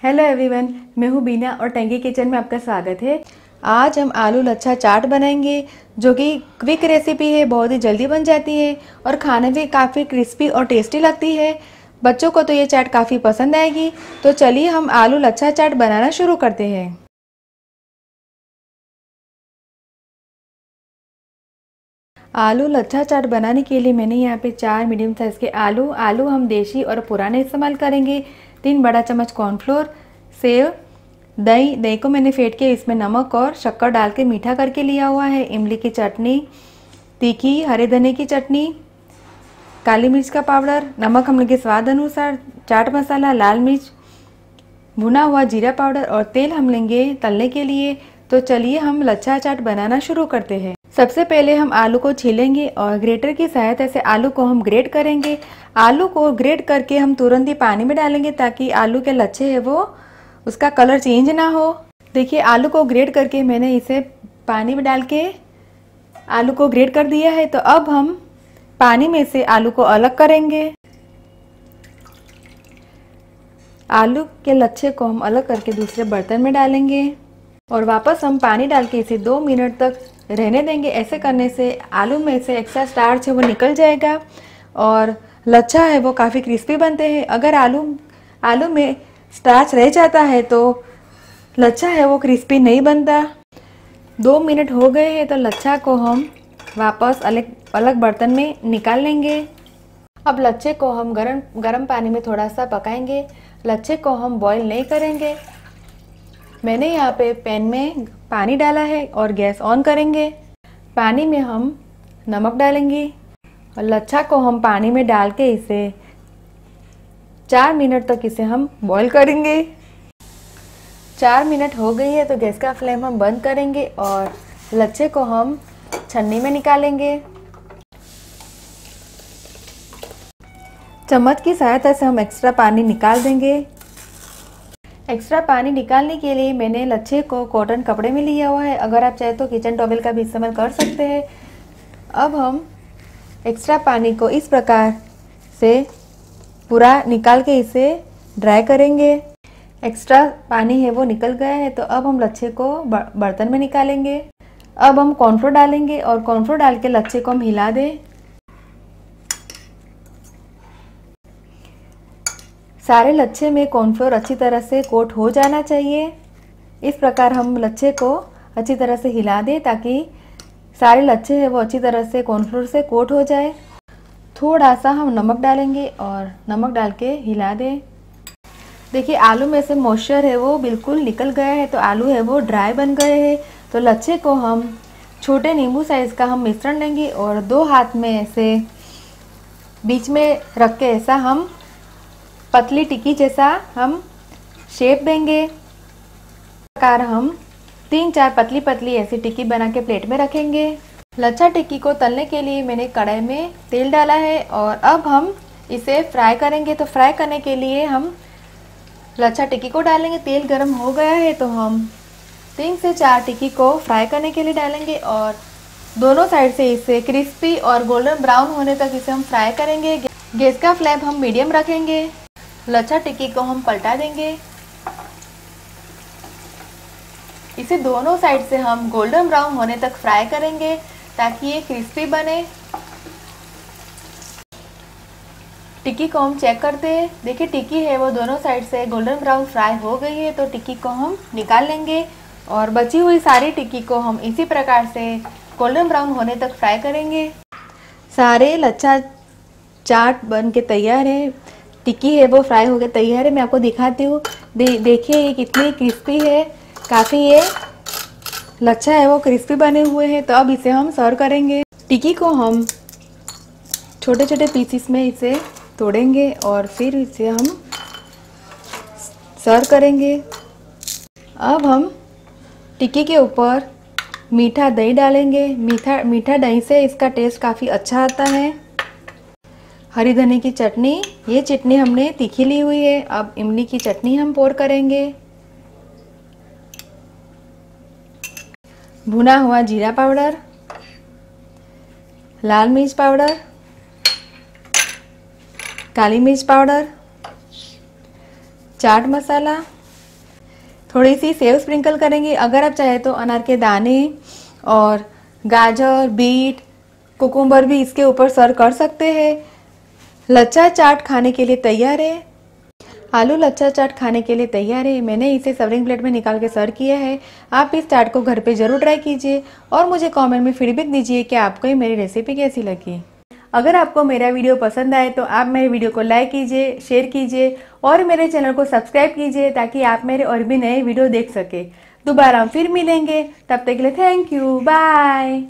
Hello everyone, मैं हूँ बीना और टैंकी किचन में आपका स्वागत है। आज हम आलू लच्छा चाट बनाएंगे जो कि क्विक रेसिपी है, बहुत ही जल्दी बन जाती है और खाने में काफ़ी क्रिस्पी और टेस्टी लगती है। बच्चों को तो ये चाट काफ़ी पसंद आएगी। तो चलिए हम आलू लच्छा चाट बनाना शुरू करते हैं। आलू लच्छा चाट बनाने के लिए मैंने यहाँ पे 4 मीडियम साइज़ के आलू हम देसी और पुराने इस्तेमाल करेंगे। 3 बड़ा चम्मच कॉर्नफ्लोर, सेव, दही को मैंने फेंट के इसमें नमक और शक्कर डाल के मीठा करके लिया हुआ है। इमली की चटनी, तीखी हरे धनिया की चटनी, काली मिर्च का पाउडर, नमक हम लेंगे स्वाद अनुसार, चाट मसाला, लाल मिर्च, भुना हुआ जीरा पाउडर और तेल हम लेंगे तलने के लिए। तो चलिए हम लच्छा चाट बनाना शुरू करते हैं। सबसे पहले हम आलू को छीलेंगे और ग्रेटर की सहायता से आलू को हम ग्रेट करेंगे। आलू को ग्रेट करके हम तुरंत ही पानी में डालेंगे ताकि आलू के लच्छे है वो उसका कलर चेंज ना हो। देखिए आलू को ग्रेट करके मैंने इसे पानी में डाल के आलू को ग्रेट कर दिया है। तो अब हम पानी में से आलू को अलग करेंगे। आलू के लच्छे को हम अलग करके दूसरे बर्तन में डालेंगे और वापस हम पानी डाल के इसे 2 मिनट तक रहने देंगे। ऐसे करने से आलू में से एक्स्ट्रा स्टार्च है वो निकल जाएगा और लच्छा है वो काफ़ी क्रिस्पी बनते हैं। अगर आलू में स्टार्च रह जाता है तो लच्छा है वो क्रिस्पी नहीं बनता। 2 मिनट हो गए हैं तो लच्छा को हम वापस अलग बर्तन में निकाल लेंगे। अब लच्छे को हम गरम पानी में थोड़ा सा पकाएंगे। लच्छे को हम बॉईल नहीं करेंगे। मैंने यहाँ पे पैन में पानी डाला है और गैस ऑन करेंगे। पानी में हम नमक डालेंगे और लच्छा को हम पानी में डाल के इसे 4 मिनट तक इसे हम बॉईल करेंगे। 4 मिनट हो गई है तो गैस का फ्लेम हम बंद करेंगे और लच्छे को हम छन्नी में निकालेंगे। चम्मच की सहायता से हम एक्स्ट्रा पानी निकाल देंगे। एक्स्ट्रा पानी निकालने के लिए मैंने लच्छे को कॉटन कपड़े में लिया हुआ है। अगर आप चाहे तो किचन टॉवेल का भी इस्तेमाल कर सकते हैं। अब हम एक्स्ट्रा पानी को इस प्रकार से पूरा निकाल के इसे ड्राई करेंगे। एक्स्ट्रा पानी है वो निकल गया है तो अब हम लच्छे को बर्तन में निकालेंगे। अब हम कॉर्नफ्लोर डालेंगे और कॉर्नफ्लोर डाल के लच्छे को हम हिला दें। सारे लच्छे में कॉर्नफ्लोर अच्छी तरह से कोट हो जाना चाहिए। इस प्रकार हम लच्छे को अच्छी तरह से हिला दें ताकि सारे लच्छे हैं वो अच्छी तरह से कॉर्नफ्लोर से कोट हो जाए। थोड़ा सा हम नमक डालेंगे और नमक डाल के हिला दें। देखिए आलू में से मॉइस्चर है वो बिल्कुल निकल गया है तो आलू है वो ड्राई बन गए हैं। तो लच्छे को हम छोटे नींबू साइज़ का हम मिश्रण लेंगे और 2 हाथ में ऐसे बीच में रख के ऐसा हम पतली टिक्की जैसा हम शेप देंगे। इस प्रकार हम 3-4 पतली पतली ऐसी टिक्की बना के प्लेट में रखेंगे। लच्छा टिक्की को तलने के लिए मैंने कढ़ाई में तेल डाला है और अब हम इसे फ्राई करेंगे। तो फ्राई करने के लिए हम लच्छा टिक्की को डालेंगे। तेल गर्म हो गया है तो हम 3 से 4 टिक्की को फ्राई करने के लिए डालेंगे और दोनों साइड से इसे क्रिस्पी और गोल्डन ब्राउन होने तक इसे हम फ्राई करेंगे। गैस का फ्लेम हम मीडियम रखेंगे। लच्छा टिक्की को हम पलटा देंगे। इसे दोनों साइड से हम गोल्डन ब्राउन होने तक फ्राई करेंगे ताकि ये क्रिस्पी बने। टिक्की को हम चेक करते हैं। देखिए टिक्की है वो दोनों साइड से गोल्डन ब्राउन फ्राई हो गई है तो टिक्की को हम निकाल लेंगे और बची हुई सारी टिक्की को हम इसी प्रकार से गोल्डन ब्राउन होने तक फ्राई करेंगे। सारे लच्छा चाट बन के तैयार है। टिक्की है वो फ्राई हो गया तैयार है। मैं आपको दिखाती हूँ। देखिए ये कितनी क्रिस्पी है। काफ़ी ये लच्छा है वो क्रिस्पी बने हुए हैं। तो अब इसे हम सर्व करेंगे। टिक्की को हम छोटे छोटे पीसेस में इसे तोड़ेंगे और फिर इसे हम सर्व करेंगे। अब हम टिक्की के ऊपर मीठा दही डालेंगे। मीठा दही से इसका टेस्ट काफ़ी अच्छा आता है। हरी धनिया की चटनी, ये चटनी हमने तीखी ली हुई है। अब इमली की चटनी हम पोर करेंगे। भुना हुआ जीरा पाउडर, लाल मिर्च पाउडर, काली मिर्च पाउडर, चाट मसाला, थोड़ी सी सेव स्प्रिंकल करेंगे। अगर आप चाहे तो अनार के दाने और गाजर, बीट, कुकुम्बर भी इसके ऊपर सर्व कर सकते हैं। लच्छा चाट खाने के लिए तैयार है। आलू लच्छा चाट खाने के लिए तैयार है। मैंने इसे सर्विंग प्लेट में निकाल के सर्व किया है। आप इस चाट को घर पे ज़रूर ट्राई कीजिए और मुझे कमेंट में फीडबैक दीजिए कि आपको ये मेरी रेसिपी कैसी लगी। अगर आपको मेरा वीडियो पसंद आए तो आप मेरे वीडियो को लाइक कीजिए, शेयर कीजिए और मेरे चैनल को सब्सक्राइब कीजिए ताकि आप मेरे और भी नए वीडियो देख सके। दोबारा हम फिर मिलेंगे, तब तक के लिए थैंक यू, बाय।